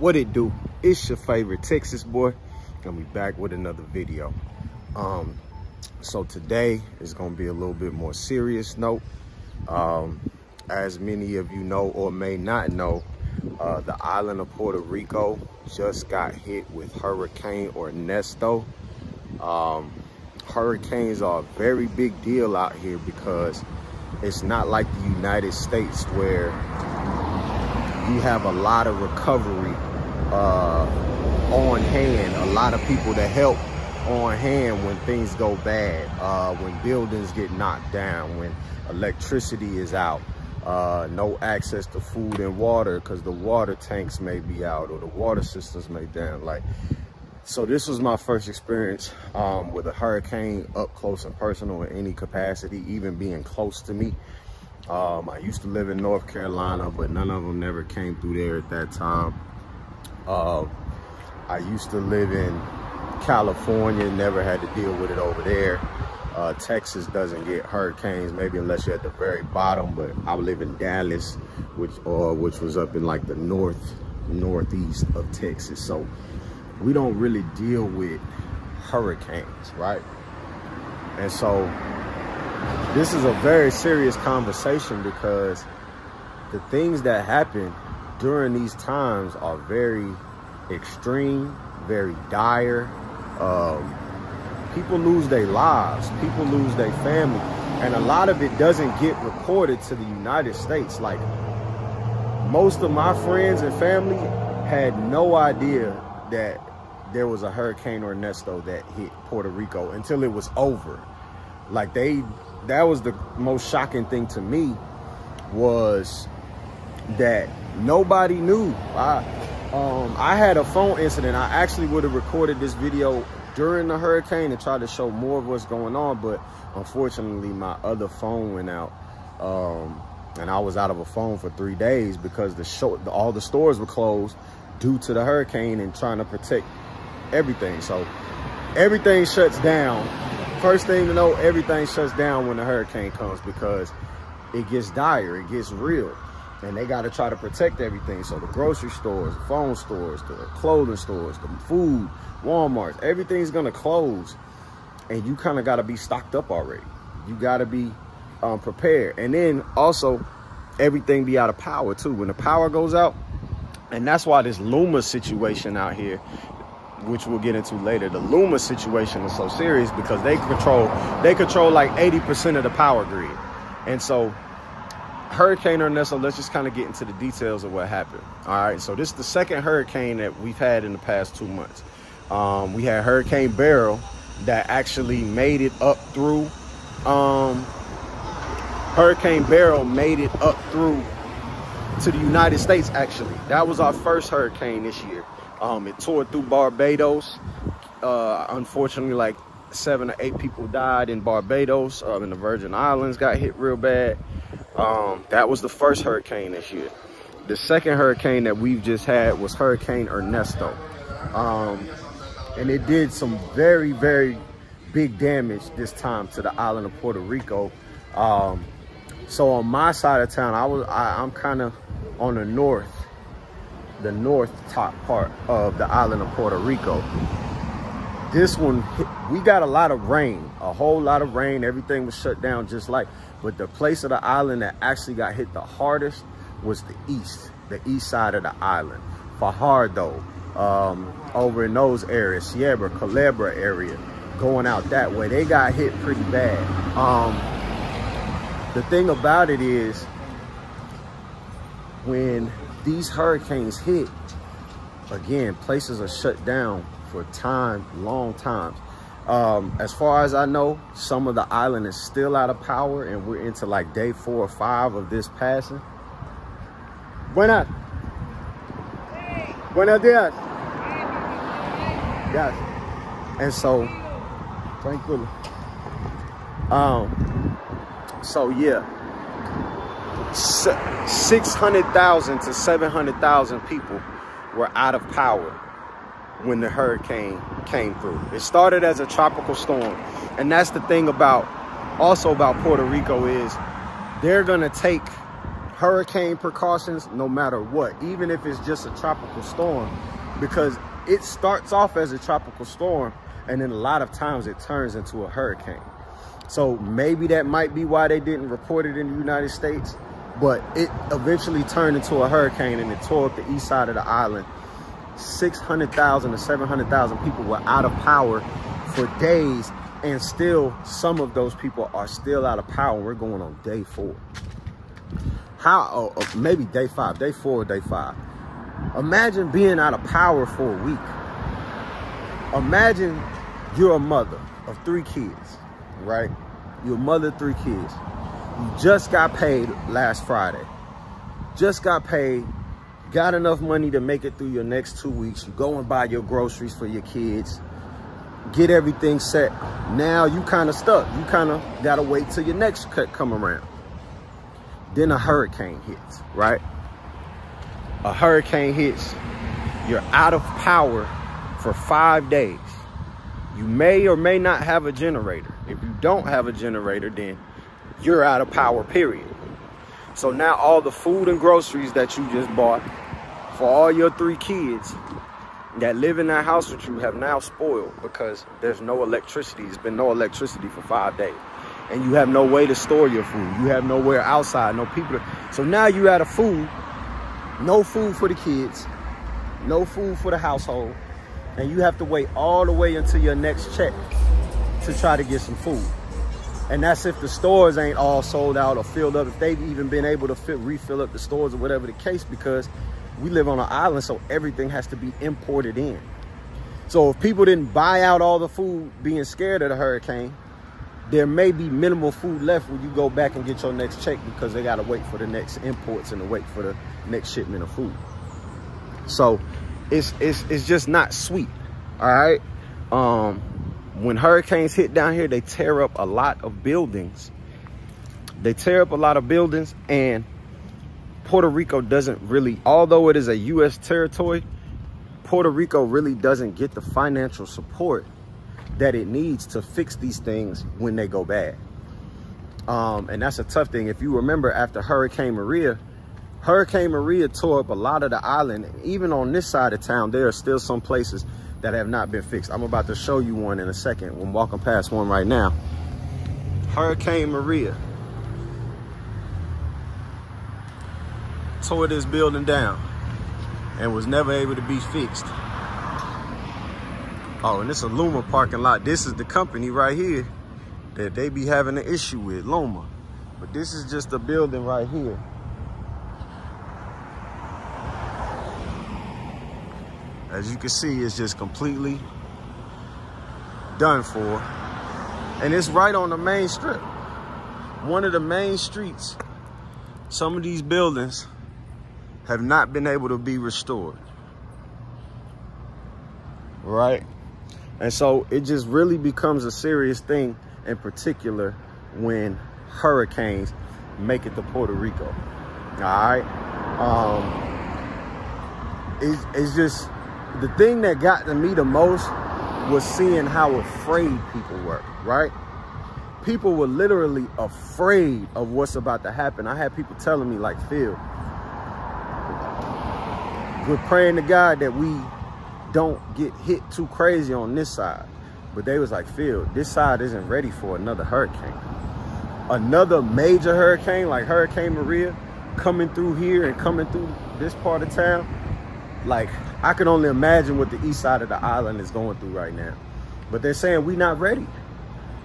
What it do? It's your favorite Texas boy, and we back with another video. So today is gonna be a little bit more serious note. As many of you know or may not know, the island of Puerto Rico just got hit with Hurricane Ernesto. Hurricanes are a very big deal out here because it's not like the United States where you have a lot of recovery on hand, a lot of people to help on hand when things go bad, when buildings get knocked down, when electricity is out, no access to food and water because the water tanks may be out or the water systems may down. So this was my first experience with a hurricane up close and personal in any capacity, even being close to me. I used to live in North Carolina, but none of them never came through there at that time. I used to live in California, never had to deal with it over there. Texas doesn't get hurricanes, maybe unless you're at the very bottom, but I live in Dallas, which was up in like the northeast of Texas. So we don't really deal with hurricanes, right? And so this is a very serious conversation because the things that happen during these times are very extreme, very dire. People lose their lives, people lose their family, and a lot of it doesn't get reported to the United States. Like, most of my friends and family had no idea that there was a Hurricane Ernesto that hit Puerto Rico until it was over. Like, that was the most shocking thing to me, was that nobody knew. I had a phone incident. I actually would have recorded this video during the hurricane and tried to show more of what's going on, but unfortunately my other phone went out, and I was out of a phone for 3 days because all the stores were closed due to the hurricane and trying to protect everything. So everything shuts down. First thing to know, everything shuts down when the hurricane comes because it gets dire, it gets real. And they got to try to protect everything. So the grocery stores, the phone stores, the clothing stores, the food, Walmart, everything's going to close. And you kind of got to be stocked up already. You got to be prepared. And then also, everything be out of power too. When the power goes out, and that's why this Luma situation out here, which we'll get into later, the Luma situation is so serious because they control like 80% of the power grid. And so Hurricane Ernesto, let's just kind of get into the details of what happened. All right, so this is the second hurricane that we've had in the past 2 months. We had Hurricane Beryl that actually made it up through. Hurricane Beryl made it up through to the United States, actually. That was our first hurricane this year. It tore through Barbados. Unfortunately, like 7 or 8 people died in Barbados, and the Virgin Islands got hit real bad. That was the first hurricane this year. The second hurricane that we've just had was Hurricane Ernesto. And it did some very, very big damage this time to the island of Puerto Rico. So on my side of town, I'm kind of on the north top part of the island of Puerto Rico. This one, we got a lot of rain, a whole lot of rain. Everything was shut down but the place of the island that actually got hit the hardest was the east side of the island. Fajardo, over in those areas, Sierra, Culebra area, going out that way, they got hit pretty bad. The thing about it is, when these hurricanes hit, again, places are shut down for long times. As far as I know, some of the island is still out of power, and we're into like day 4 or 5 of this passing. Buenos dias. Yes. And so, tranquilo. So yeah, 600,000 to 700,000 people were out of power when the hurricane came through. It started as a tropical storm. And that's the thing about Puerto Rico, is they're gonna take hurricane precautions no matter what, even if it's just a tropical storm, because it starts off as a tropical storm and then a lot of times it turns into a hurricane. So maybe that might be why they didn't report it in the United States, but it eventually turned into a hurricane and it tore up the east side of the island. 600,000 to 700,000 people were out of power for days, and still some of those people are still out of power. We're going on day 4. Maybe day 5, day 4, day 5. Imagine being out of power for a week. Imagine you're a mother of 3 kids, right? You're a mother of 3 kids. You just got paid last Friday. Just got paid, got enough money to make it through your next 2 weeks. You go and buy your groceries for your kids, get everything set. Now you kind of stuck. You kind of got to wait till your next cut come around. Then a hurricane hits, right? A hurricane hits. You're out of power for 5 days. You may or may not have a generator. If you don't have a generator, then you're out of power, period. So now all the food and groceries that you just bought for all your 3 kids that live in that house with you have now spoiled because there's no electricity. There's been no electricity for 5 days. And you have no way to store your food. You have nowhere outside, no people. So now you're out of food. No food for the kids. No food for the household. And you have to wait all the way until your next check to try to get some food. And that's if the stores ain't all sold out or filled up, if they've even been able to refill up the stores or whatever the case, because we live on an island, so everything has to be imported in. So if people didn't buy out all the food being scared of the hurricane, there may be minimal food left when you go back and get your next check because they got to wait for the next imports and to wait for the next shipment of food. So it's just not sweet, all right? When hurricanes hit down here, they tear up a lot of buildings. They tear up a lot of buildings, and Puerto Rico doesn't really, although it is a U.S. territory, Puerto Rico really doesn't get the financial support that it needs to fix these things when they go bad. And that's a tough thing. If you remember, after Hurricane Maria tore up a lot of the island. Even on this side of town, there are still some places that have not been fixed. I'm about to show you one in a second. I'm walking past one right now. Hurricane Maria tore this building down and was never able to be fixed. Oh, and it's a Luma parking lot. This is the company right here that they be having an issue with, Luma. But this is just a building right here. As you can see, it's just completely done for. And it's right on the main strip. One of the main streets. Some of these buildings have not been able to be restored. Right? And so it just really becomes a serious thing, in particular when hurricanes make it to Puerto Rico. All right? It's just, the thing that got to me the most was seeing how afraid people were, right? People were literally afraid of what's about to happen. I had people telling me, like, Phil, we're praying to God that we don't get hit too crazy on this side. But they was like, Phil, this side isn't ready for another hurricane. Another major hurricane like Hurricane Maria coming through here and coming through this part of town. Like, I can only imagine what the east side of the island is going through right now. But they're saying we're not ready.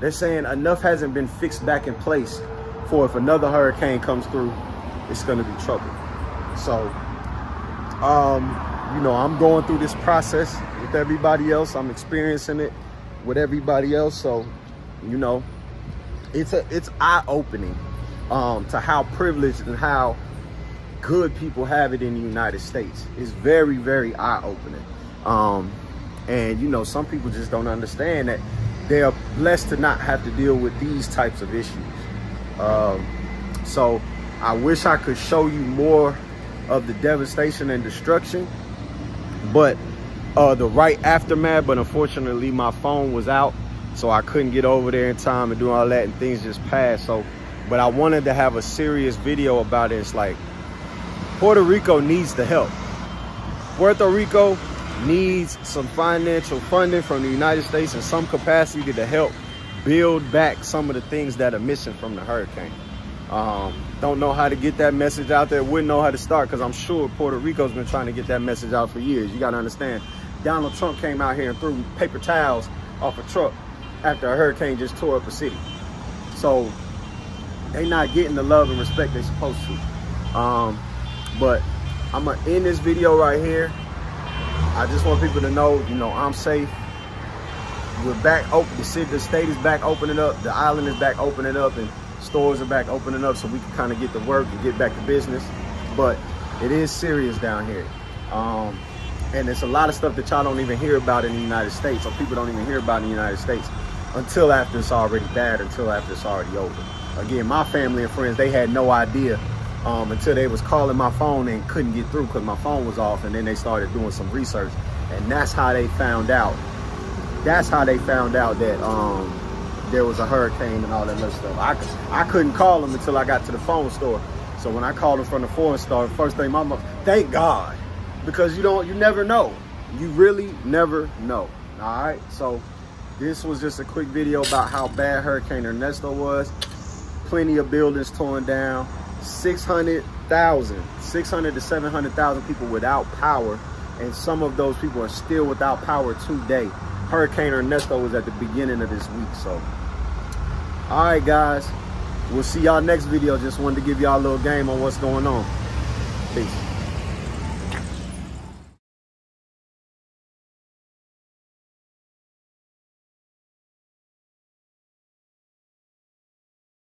They're saying enough hasn't been fixed back in place for if another hurricane comes through, it's going to be trouble. So, you know, I'm going through this process with everybody else. I'm experiencing it with everybody else. So, you know, it's eye-opening to how privileged and how good people have it in the United States. It's very, very eye-opening. And, you know, some people just don't understand that they are blessed to not have to deal with these types of issues. So I wish I could show you more of the devastation and destruction, but the right aftermath, but unfortunately my phone was out, so I couldn't get over there in time and do all that, and things just passed. So but I wanted to have a serious video about it. It's like, Puerto Rico needs the help. Puerto Rico needs some financial funding from the United States in some capacity to help build back some of the things that are missing from the hurricane. Don't know how to get that message out there. Wouldn't know how to start, because I'm sure Puerto Rico's been trying to get that message out for years. You got to understand, Donald Trump came out here and threw paper towels off a truck after a hurricane just tore up a city. So they not getting the love and respect they're supposed to. But I'm gonna end this video right here. I just want people to know, you know, I'm safe. We're back open. The state is back opening up. The island is back opening up, and stores are back opening up, so we can kind of get to work and get back to business. But it is serious down here. And there's a lot of stuff that y'all don't even hear about in the United States, or people don't even hear about in the United States until after it's already bad, until after it's already over. Again, my family and friends, they had no idea until they was calling my phone and couldn't get through because my phone was off, and then they started doing some research, and that's how they found out. That's how they found out that there was a hurricane and all that other stuff. I couldn't call them until I got to the phone store. So when I called them from the phone store, first thing my mom, thank God, because you never know. You really never know. All right, so this was just a quick video about how bad Hurricane Ernesto was. Plenty of buildings torn down. 600 to 700,000 people without power, and some of those people are still without power today. Hurricane Ernesto was at the beginning of this week. So all right, guys, we'll see y'all next video. Just wanted to give y'all a little game on what's going on. Peace.